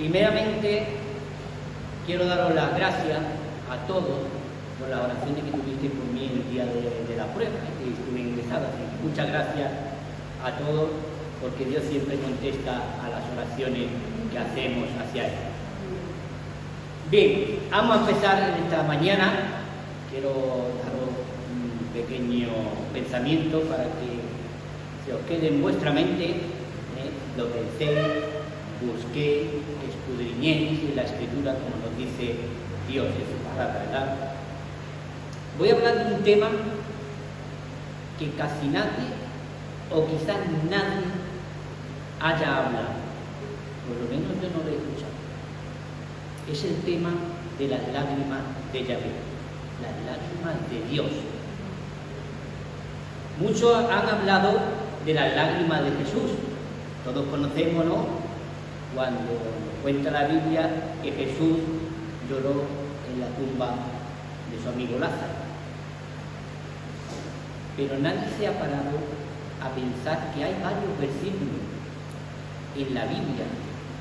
Primeramente, quiero daros las gracias a todos por las oraciones que tuviste por mí en el día de la prueba, que estuve ingresado. Así que muchas gracias a todos, porque Dios siempre contesta a las oraciones que hacemos hacia Él. Bien, vamos a empezar esta mañana. Quiero daros un pequeño pensamiento para que se os quede en vuestra mente, lo penséis, busquéis, escudriñéis en la Escritura, como nos dice Dios en su palabra, ¿verdad? Voy a hablar de un tema que casi nadie, o quizás nadie, haya hablado. Por lo menos yo no lo he escuchado. Es el tema de las lágrimas de Yahvé, las lágrimas de Dios. Muchos han hablado de las lágrimas de Jesús. Todos conocemos, ¿no?, cuando cuenta la Biblia que Jesús lloró en la tumba de su amigo Lázaro. Pero nadie se ha parado a pensar que hay varios versículos en la Biblia,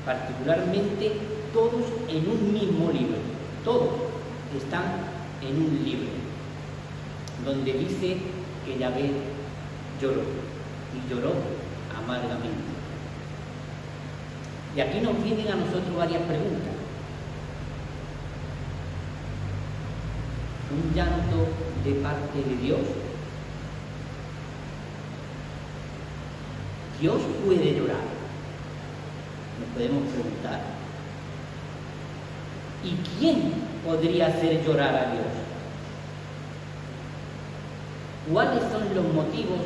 particularmente todos en un mismo libro, todos están en un libro, donde dice que Yahvé lloró, y lloró amargamente. Y aquí nos vienen a nosotros varias preguntas. ¿Un llanto de parte de Dios? ¿Dios puede llorar? Nos podemos preguntar. ¿Y quién podría hacer llorar a Dios? ¿Cuáles son los motivos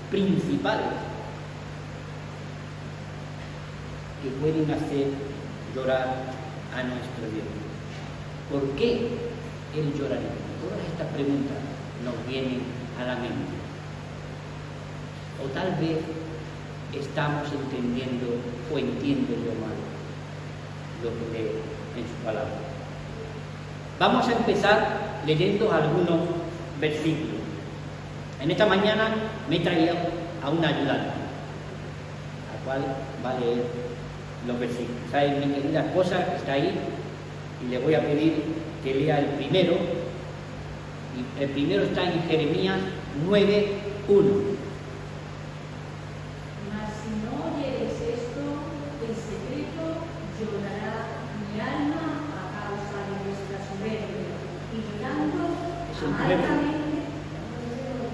principales que pueden hacer llorar a nuestro Dios? ¿Por qué Él lloraría? Todas estas preguntas nos vienen a la mente. O tal vez estamos entendiendo o entiendo yo mal lo que lee en su palabra. Vamos a empezar leyendo algunos versículos. En esta mañana me he traído a una ayudante, la cual va a leer los versículos. ¿Sabes? Mi querida esposa que está ahí, y le voy a pedir que lea el primero. Y el primero está en Jeremías 9:1.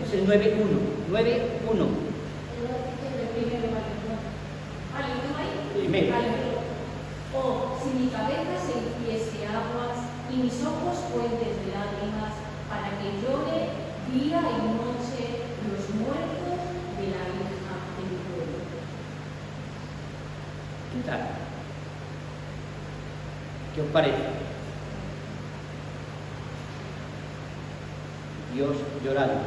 Es el 9:1. 9:1. Primero. Oh, si mi cabeza se hiciese aguas y mis ojos fuentes de lágrimas, para que llore día y noche los muertos de la hija de mi pueblo. ¿Qué tal? ¿Qué os parece? Dios llorando.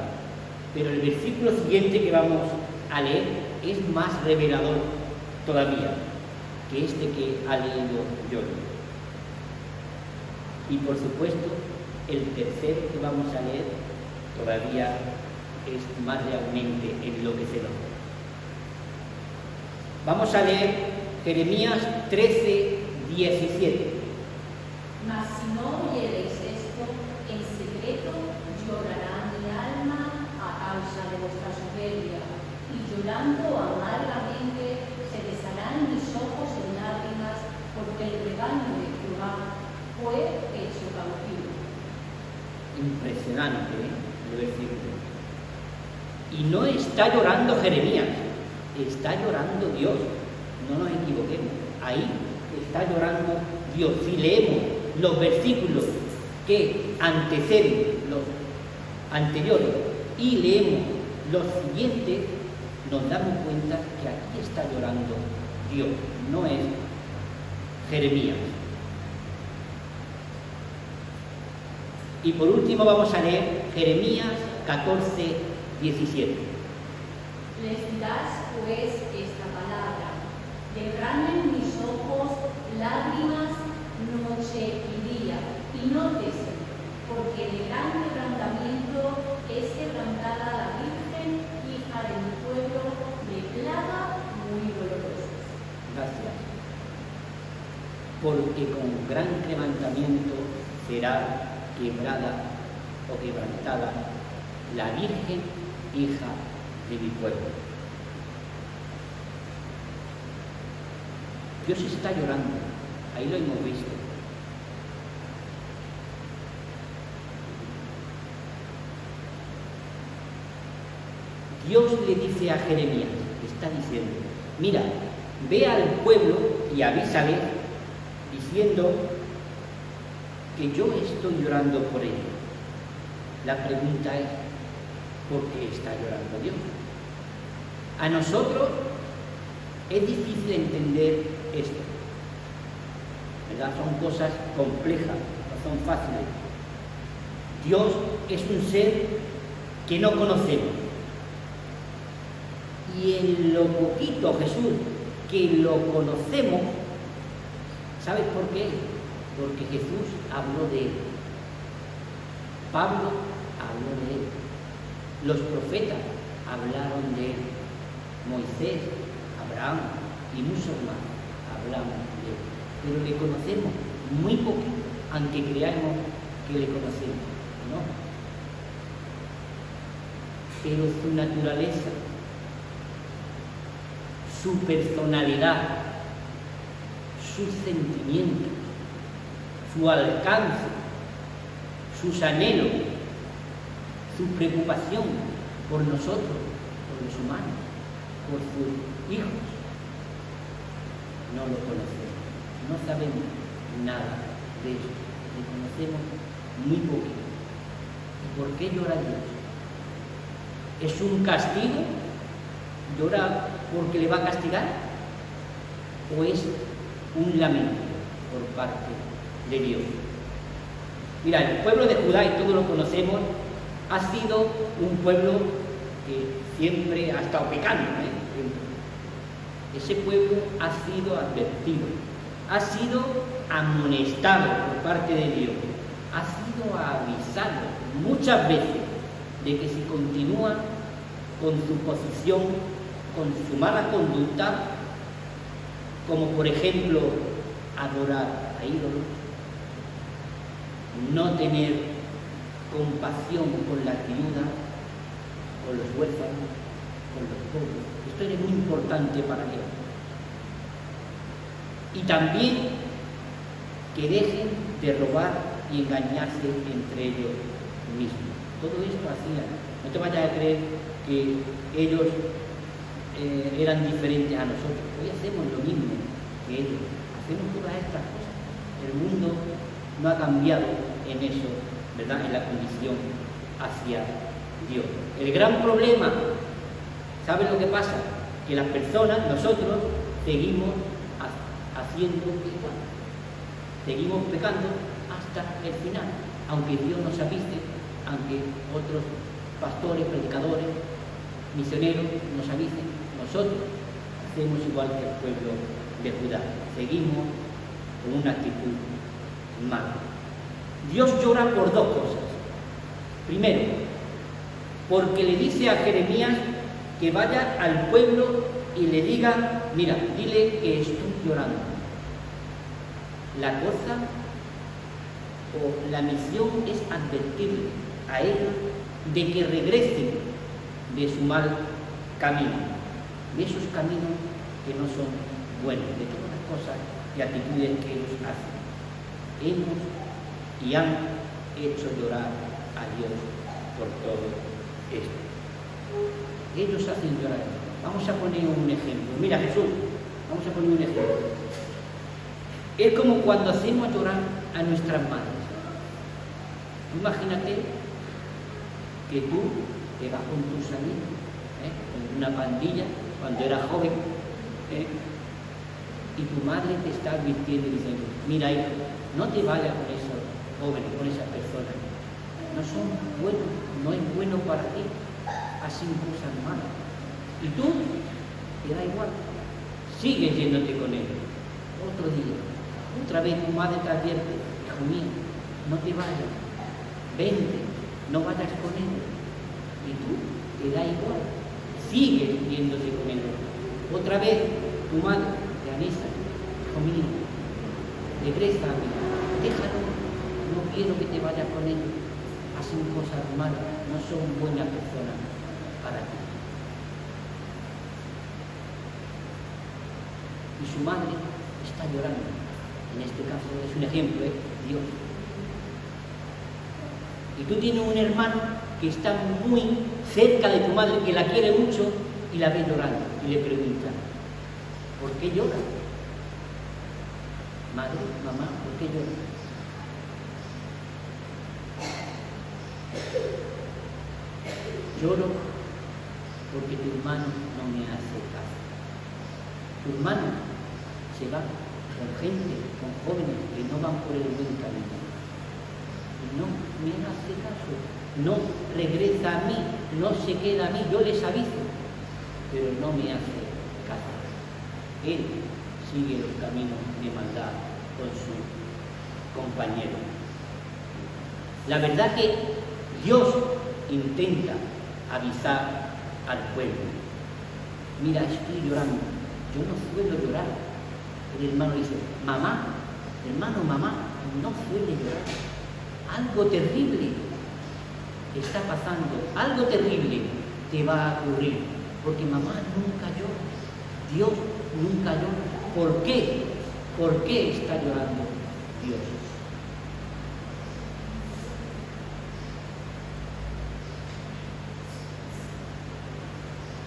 Pero el versículo siguiente que vamos a leer es más revelador todavía que este que ha leído yo. Y por supuesto, el tercero que vamos a leer todavía es más realmente enloquecedor. Vamos a leer Jeremías 13:17. Mas si no oyereis esto, en secreto llorará mi alma a causa de vuestra soberbia, y llorando amargamente se desharán mis ojos en lágrimas, porque el rebaño de Jehová fue hecho cautivo. Impresionante, el versículo. Y no está llorando Jeremías, está llorando Dios. No nos equivoquemos, ahí está llorando Dios. Si leemos los versículos que anteceden los anteriores y leemos los siguientes, nos damos cuenta que aquí está llorando Dios, no es Jeremías. Y por último vamos a leer Jeremías 14:17. Les dirás pues esta palabra: derramen mis ojos lágrimas noche y día, y nótese, porque de gran quebrantamiento es quebrantada la Virgen, hija de mi pueblo, de plaga muy dolorosa. Gracias. porque con gran levantamiento será quebrada o quebrantada la Virgen, hija de mi pueblo. Dios está llorando, ahí lo hemos visto. Dios le dice a Jeremías, está diciendo, mira, ve al pueblo y avísale, diciendo que yo estoy llorando por ellos. La pregunta es, ¿por qué está llorando Dios? A nosotros es difícil entender esto, ¿verdad? Son cosas complejas, no son fáciles. Dios es un ser que no conocemos. Y en lo poquito, Jesús, que lo conocemos, ¿sabes por qué? Porque Jesús habló de él. Pablo habló de él. Los profetas hablaron de él. Moisés, Abraham y muchos más hablamos de él. Pero le conocemos muy poco, aunque creamos que le conocemos, ¿no? Pero su naturaleza, su personalidad, sus sentimientos, su alcance, sus anhelos, su preocupación por nosotros, por los humanos, por sus hijos, no lo conocemos, no sabemos nada de ello, le conocemos muy poquito. ¿Y por qué llora Dios? ¿Es un castigo? ¿Llora porque le va a castigar? ¿O es un lamento por parte de Dios? Mira, el pueblo de Judá, y todos lo conocemos, ha sido un pueblo que siempre ha estado pecando, Ese pueblo ha sido advertido, ha sido amonestado por parte de Dios, ha sido avisado muchas veces de que si continúa con su posición, con su mala conducta, como por ejemplo adorar a ídolos, no tener compasión con la viuda, con los huérfanos, con los pobres. Esto es muy importante para Dios. Y también que dejen de robar y engañarse entre ellos mismos. Todo esto hacían. No te vayas a creer que ellos eran diferentes a nosotros. Hoy hacemos lo mismo que ellos. Hacemos todas estas cosas. El mundo no ha cambiado en eso, ¿verdad? En la condición hacia Dios. El gran problema, ¿saben lo que pasa? Que las personas, nosotros, seguimos haciendo igual. Seguimos pecando hasta el final. Aunque Dios nos avise, aunque otros pastores, predicadores, misioneros nos avisen, nosotros hacemos igual que el pueblo de Judá. Seguimos con una actitud mala. Dios llora por dos cosas. Primero, porque le dice a Jeremías que vaya al pueblo y le diga, mira, dile que estoy llorando. La cosa o la misión es advertirle a ellos de que regresen de su mal camino, de esos caminos que no son buenos, de todas las cosas y actitudes que ellos hacen. Hemos y han hecho llorar a Dios por todo esto. Ellos hacen llorar. Vamos a poner un ejemplo. Mira, Jesús, vamos a poner un ejemplo. Es como cuando hacemos llorar a nuestras madres. Imagínate que tú te vas con tus amigos, con una pandilla, cuando eras joven, y tu madre te está advirtiendo y diciendo, mira hijo, no te vayas con esos jóvenes, con esas personas, no son buenos, no es bueno para ti, hacen cosas malas. Y tú te da igual, sigues yéndote con ellos. Otro día, otra vez tu madre te advierte, hijo mío, no te vayas, vente, no vayas con ellos. Y tú te da igual, sigues yéndote con ellos. Otra vez tu madre te avisa, hijo mío, regresa a mí, déjalo, no quiero que te vayas con ellos, hacen cosas malas, no son buenas personas para ti. Y su madre está llorando. En este caso es un ejemplo, Dios. Y tú tienes un hermano que está muy cerca de tu madre, que la quiere mucho, y la ves llorando, y le pregunta, ¿por qué llora? Madre, mamá, ¿por qué llora? Lloro porque tu hermano no me hace caso. Tu hermano se va con gente, con jóvenes que no van por el buen camino. Y no me hace caso, no regresa a mí, no se queda a mí, yo les aviso, pero no me hace caso. Él sigue los caminos de maldad con su compañero. La verdad que Dios intenta avisar al pueblo. Mira, estoy llorando, yo no suelo llorar. El hermano dice, mamá, hermano, mamá, no suele llorar. Algo terrible está pasando, algo terrible te va a ocurrir, porque mamá nunca llora, Dios nunca llora. ¿Por qué? ¿Por qué está llorando Dios?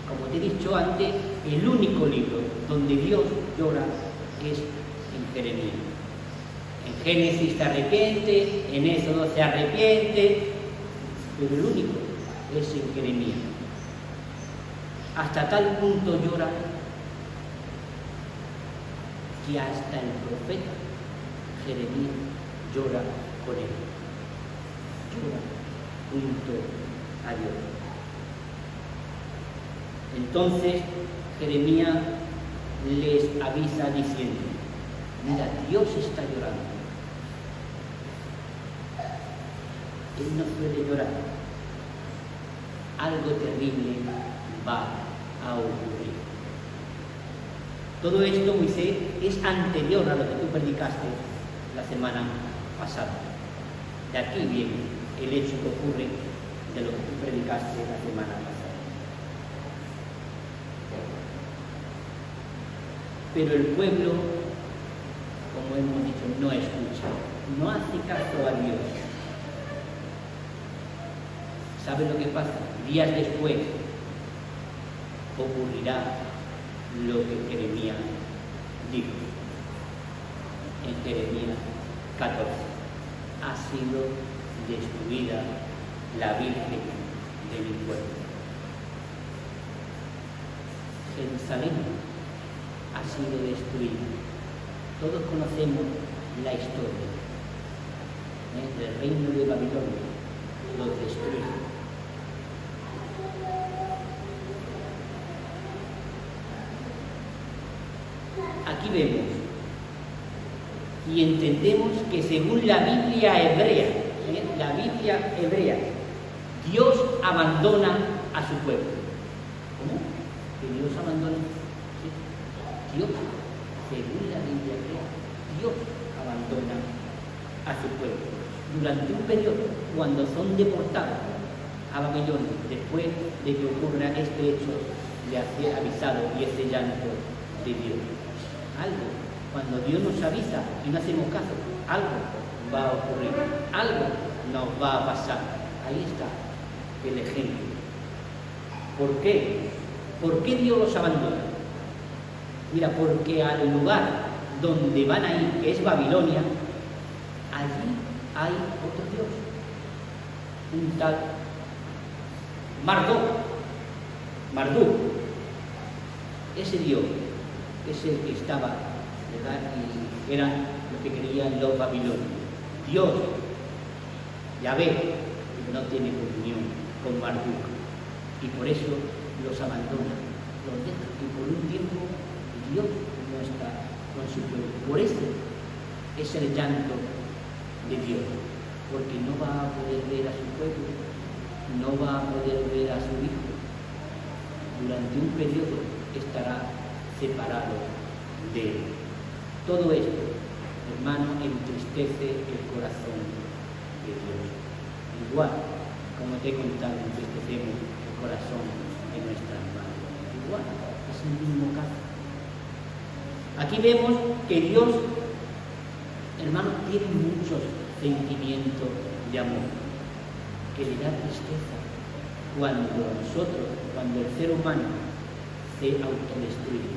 Como te he dicho antes, el único libro donde Dios llora es en Jeremías. En Génesis se arrepiente, en Éxodo se arrepiente, pero el único es en Jeremías. Hasta tal punto llora que hasta el profeta Jeremías llora con él. Llora junto a Dios. Entonces Jeremías les avisa diciendo, mira, Dios está llorando. Él no suele llorar. Algo terrible va a ocurrir. Todo esto, Moisés, es anterior a lo que tú predicaste la semana pasada. De aquí viene el hecho que ocurre de lo que tú predicaste la semana pasada. Pero el pueblo, como hemos dicho, no escucha, no hace caso a Dios. ¿Sabe lo que pasa? Días después ocurrirá lo que Jeremías dijo. En Jeremías 14 ha sido destruida la Virgen de mi pueblo. Jerusalén ha sido destruida. Todos conocemos la historia del reino de Babilonia, lo destruye. Aquí vemos y entendemos que según la Biblia hebrea, Dios abandona a su pueblo. ¿Cómo? Que Dios abandona. ¿Sí? Dios, según la Biblia hebrea, Dios abandona a su pueblo. Durante un periodo, cuando son deportados a Babilonia, después de que ocurra este hecho de hacer avisado y ese llanto de Dios. Algo, cuando Dios nos avisa y no hacemos caso, algo va a ocurrir, algo nos va a pasar. Ahí está el ejemplo. ¿Por qué? ¿Por qué Dios los abandona? Mira, porque al lugar donde van a ir, que es Babilonia, allí hay otro Dios, un tal Marduk. Ese Dios es el que estaba, ¿verdad? Y era lo que querían los babilonios. Dios, Yahvé, no tiene comunión con Marduk y por eso los abandona, los deja, y por un tiempo Dios no está con su pueblo. Por eso es el llanto de Dios, porque no va a poder ver a su pueblo, no va a poder ver a su hijo. Durante un periodo estará separado de él. Todo esto hermano, entristece el corazón de Dios. Igual, como te he contado, entristecemos el corazón de nuestras madres. Igual, es el mismo caso. Aquí vemos que Dios, hermano, tiene muchos sentimientos de amor, que le da tristeza cuando el ser humano se autodestruye,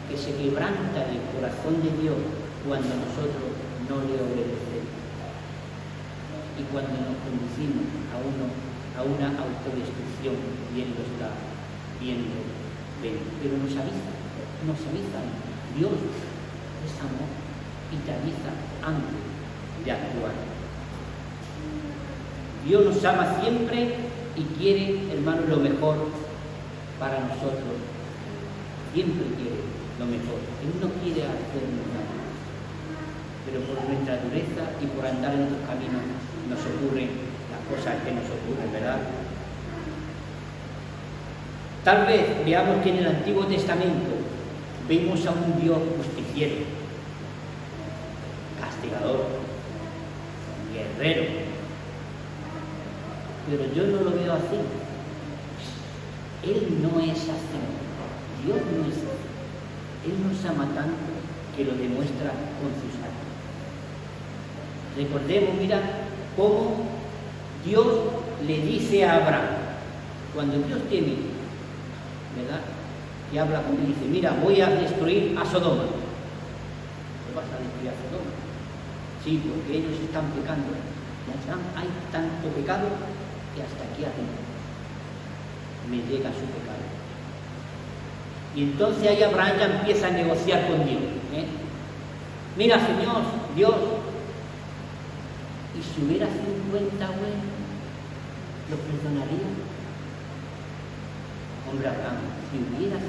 que se quebranta el corazón de Dios cuando nosotros no le obedecemos y cuando nos conducimos a una autodestrucción y Él lo está viendo. Pero nos avisa, Dios es amor y te avisa antes de actuar. Dios nos ama siempre y quiere, hermano, lo mejor para nosotros. Siempre quiere lo mejor. Él no quiere hacernos nada. Pero por nuestra dureza y por andar en otros caminos nos ocurren las cosas que nos ocurren, ¿verdad? Tal vez veamos que en el Antiguo Testamento vemos a un Dios justiciero, castigador, guerrero. Pero yo no lo veo así. Él no es así. Dios no es así. Él nos ama tanto que lo demuestra con sus actos. Recordemos, mira, cómo Dios le dice a Abraham, cuando Dios tiene, ¿verdad?, y habla con él y dice, mira, voy a destruir a Sodoma. ¿Qué vas a destruir a Sodoma? Sí, porque ellos están pecando. Hay tanto pecado que hasta aquí arriba me llega su pecado. Y entonces ahí Abraham ya empieza a negociar con Dios. Mira, Señor, Dios, y si hubiera 50 buenos, ¿los perdonaría? Hombre, Abraham, si hubiera 50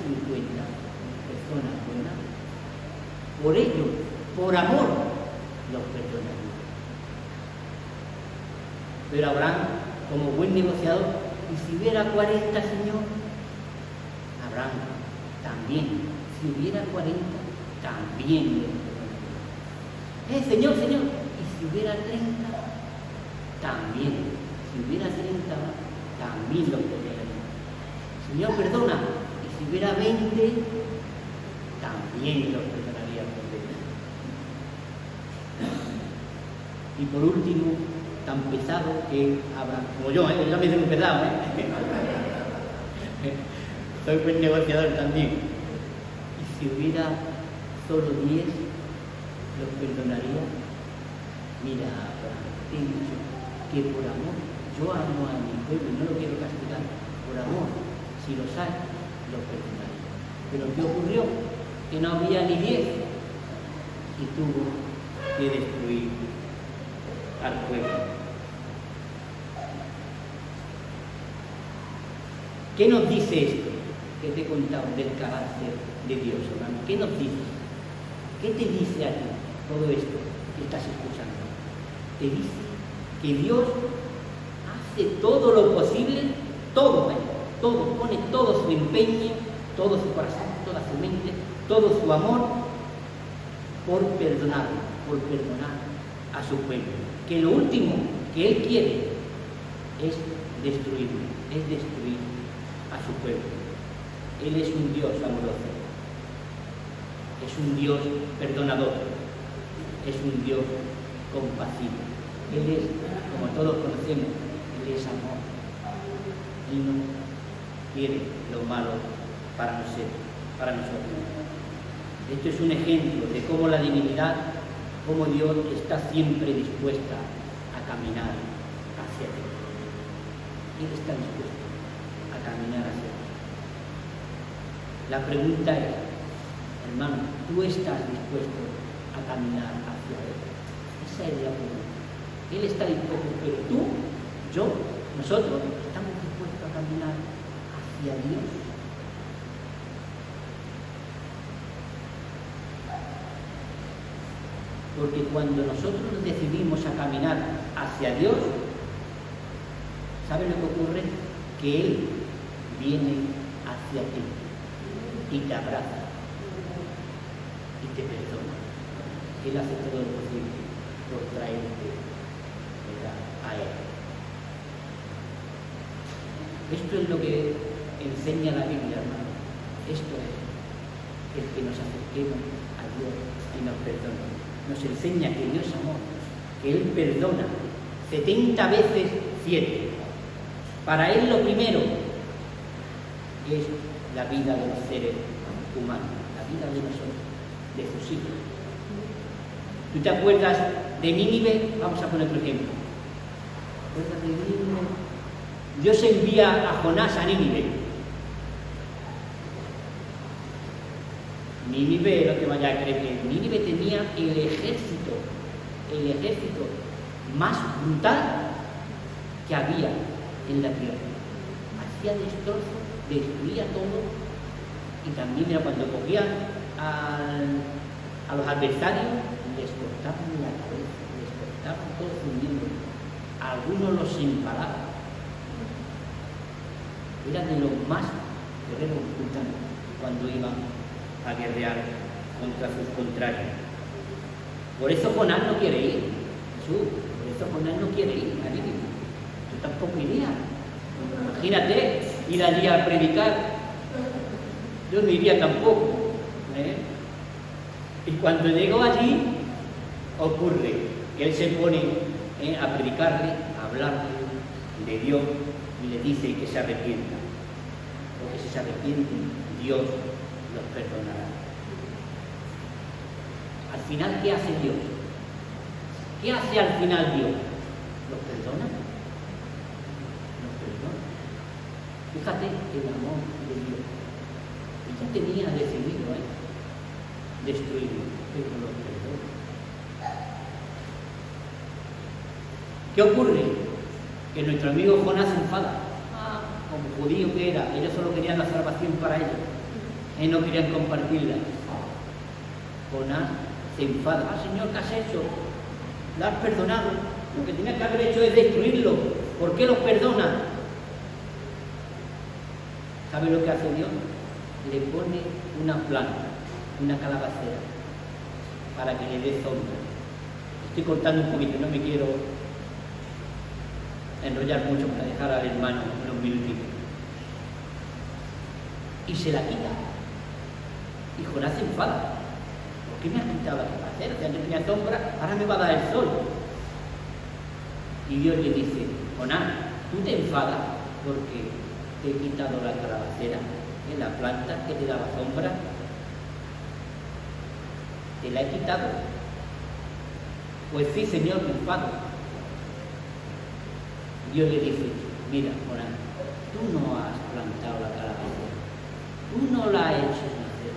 personas buenas, por ello, por amor, los perdonaría. Pero Abraham, como buen negociador, y si hubiera 40, Señor, Abraham, también, si hubiera 40, también los perdonaría. Señor, y si hubiera 30, también, si hubiera 30, también los perdonaría. Señor, perdona, y si hubiera 20, también los perdonaría por 20. Y por último, tan pesado que Abraham, como yo también soy muy pesado, soy buen negociador también. Y si hubiera solo 10, los perdonaría. Mira, Abraham, te he dicho que por amor yo amo a mi pueblo y no lo quiero castigar. Por amor, si los hay, los perdonaría. Pero ¿qué ocurrió? Que no había ni 10 y tuvo que destruir al pueblo. ¿Qué nos dice esto que te he contado del carácter de Dios, hermano? ¿Qué nos dice? ¿Qué te dice a ti todo esto que estás escuchando? Te dice que Dios hace todo lo posible, todo, pone todo su empeño, todo su corazón, toda su mente, todo su amor por perdonar a su pueblo. Que lo último que Él quiere es destruir a su pueblo. Él es un Dios amoroso, es un Dios perdonador, es un Dios compasivo. Él es, como todos conocemos, Él es amor. Él no quiere lo malo para nosotros. Esto es un ejemplo de cómo la divinidad, cómo Dios está siempre dispuesta a caminar hacia ti. Él está dispuesto a caminar hacia ti. La pregunta es, hermano, ¿tú estás dispuesto a caminar hacia Él? Esa es la pregunta. Él está dispuesto, pero tú, yo, nosotros, ¿estamos dispuestos a caminar hacia Dios? Porque cuando nosotros nos decidimos a caminar hacia Dios, ¿sabes lo que ocurre? Que Él viene hacia ti y te abraza y te perdona. Él hace todo lo posible por traerte, ¿verdad?, a Él. Esto es lo que enseña la Biblia, hermano. Esto es el que nos acerquemos a Dios y nos perdone. Nos enseña que Dios es amor, que Él perdona 70 veces 7. Para Él lo primero es la vida de los seres humanos, la vida de nosotros, de sus hijos. ¿Tú te acuerdas de Nínive? Vamos a poner otro ejemplo. ¿Te acuerdas de Nínive? Dios envía a Jonás a Nínive. Nínive, no te vayas a creer que Nínive tenía el ejército más brutal que había en la tierra. Hacía destrozos, destruía todo, y también era cuando cogían a los adversarios, les cortaban la cabeza, les cortaban todos sus miembros, algunos los empalaban. Eran de los más guerreros brutales cuando iban a guerrear contra sus contrarios. Por eso Jonás no quiere ir, Jesús, por eso Jonás no quiere ir a Nínive. Yo tampoco iría. Imagínate ir allí a predicar. Yo no iría tampoco. Y cuando llego allí, ocurre que él se pone a predicarle, a hablarle de Dios, y le dice que se arrepienta. Porque si se arrepienten, Dios los perdonará. Al final, ¿qué hace Dios? ¿Qué hace al final Dios? ¿Los perdona? Los perdona. Fíjate el amor de Dios. Ella tenía decidido destruirlo, pero los perdona. ¿Qué ocurre? Que nuestro amigo Jonás se enfada. Como judío que era, ellos solo querían la salvación para ellos. No querían compartirla. Jonás se enfada. Señor, ¿qué has hecho? ¿La has perdonado? Lo que tenía que haber hecho es destruirlo. ¿Por qué los perdona? ¿Sabe lo que hace Dios? Le pone una planta, una calabacera, para que le dé sombra. Estoy contando un poquito, no me quiero enrollar mucho para dejar al hermano unos minutitos. Y se la quita. Y Jonás se enfada. ¿Por qué me has quitado la calabacera? Ya no tenía sombra, ahora me va a dar el sol. Y Dios le dice: Jonás, tú te enfadas porque te he quitado la calabacera, en la planta que te daba sombra, te la he quitado. Pues sí, Señor, me enfado. Dios le dice: mira, Jonás, tú no has plantado la calabacera, tú no la has hecho nacer,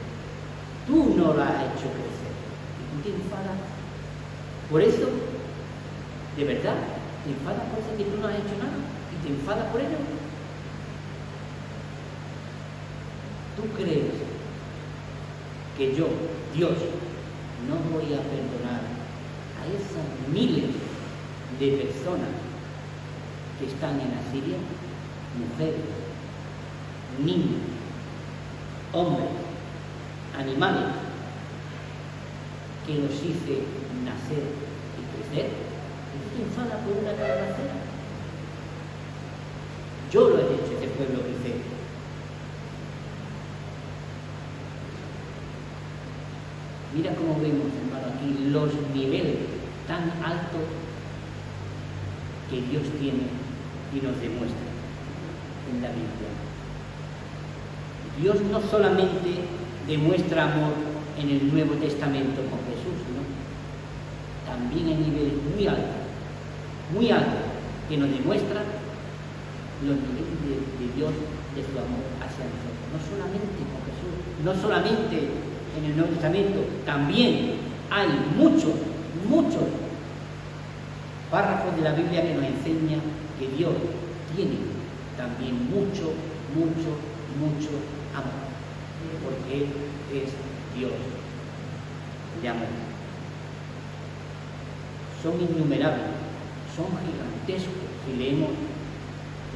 tú no la has hecho crecer, y tú te enfadas. Por eso, de verdad, te enfadas por eso que tú no has hecho nada, y te enfadas por ello. ¿Tú crees que yo, Dios, no voy a perdonar a esas miles de personas que están en Asiria? Mujeres, niños, hombres, animales, que los hice nacer y crecer. ¿Y tú te enfadas por una calabacera? Yo lo he hecho, ese pueblo crecer. Mira cómo vemos, hermano, aquí los niveles tan altos que Dios tiene y nos demuestra en la Biblia. Dios no solamente demuestra amor en el Nuevo Testamento con Jesús, ¿no? También en niveles muy altos, que nos demuestra los niveles de Dios, de su amor hacia nosotros. No solamente con Jesús, no solamente en el Nuevo Testamento, también hay muchos párrafos de la Biblia que nos enseñan que Dios tiene también mucho amor, porque Él es Dios de amor. Son innumerables, son gigantescos. Si leemos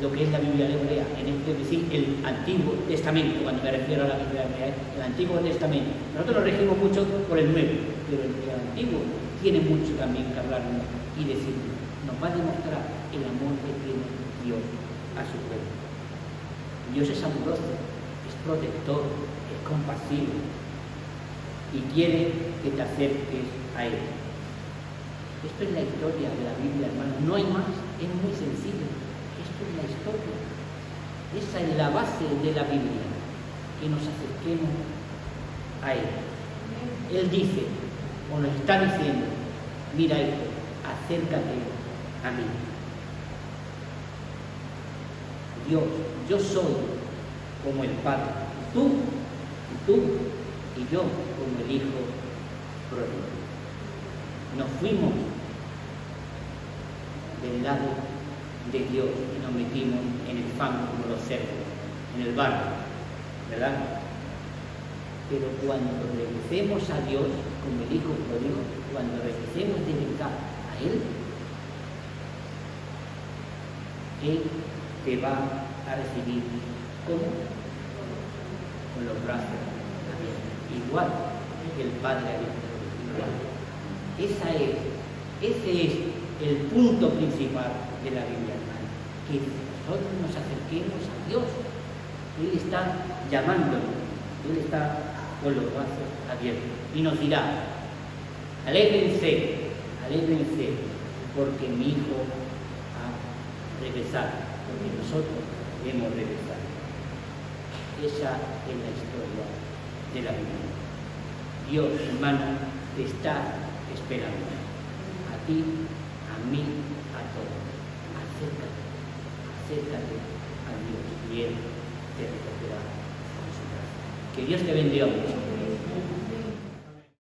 lo que es la Biblia hebrea, es decir, el Antiguo Testamento, cuando me refiero a la Biblia hebrea, el Antiguo Testamento. Nosotros nos regimos mucho por el Nuevo, pero el Antiguo tiene mucho también que hablarnos y decirnos. Nos va a demostrar el amor que tiene Dios a su pueblo. Dios es amoroso, es protector, es compasivo y quiere que te acerques a Él. Esto es la historia de la Biblia, hermano. No hay más, es muy sencillo. Esto es la historia. Esa es la base de la Biblia, que nos acerquemos a Él. Él dice, o nos está diciendo, mira hijo, acércate a mí. Dios, yo soy como el Padre, tú y yo como el Hijo pródigo. Nos fuimos del lado de Dios y nos metimos en el fango como los cerdos, en el barro, ¿verdad? Pero cuando regresemos a Dios como el Hijo pródigo, cuando regresemos de verdad a Él, Él te va a recibir como con los brazos abiertos, igual que el Padre abierto. Ese es el punto principal de la Biblia, hermano, que nosotros nos acerquemos a Dios. Él está llamándonos, Él está con los brazos abiertos y nos dirá, alégrense, porque mi hijo ha regresado, porque nosotros hemos regresado. Esa es la historia de la Biblia. Dios, hermano, te está esperando. A ti, a mí, a todos. Acércate a Dios y Él te recogerá con su gracia. Que Dios te bendiga mucho.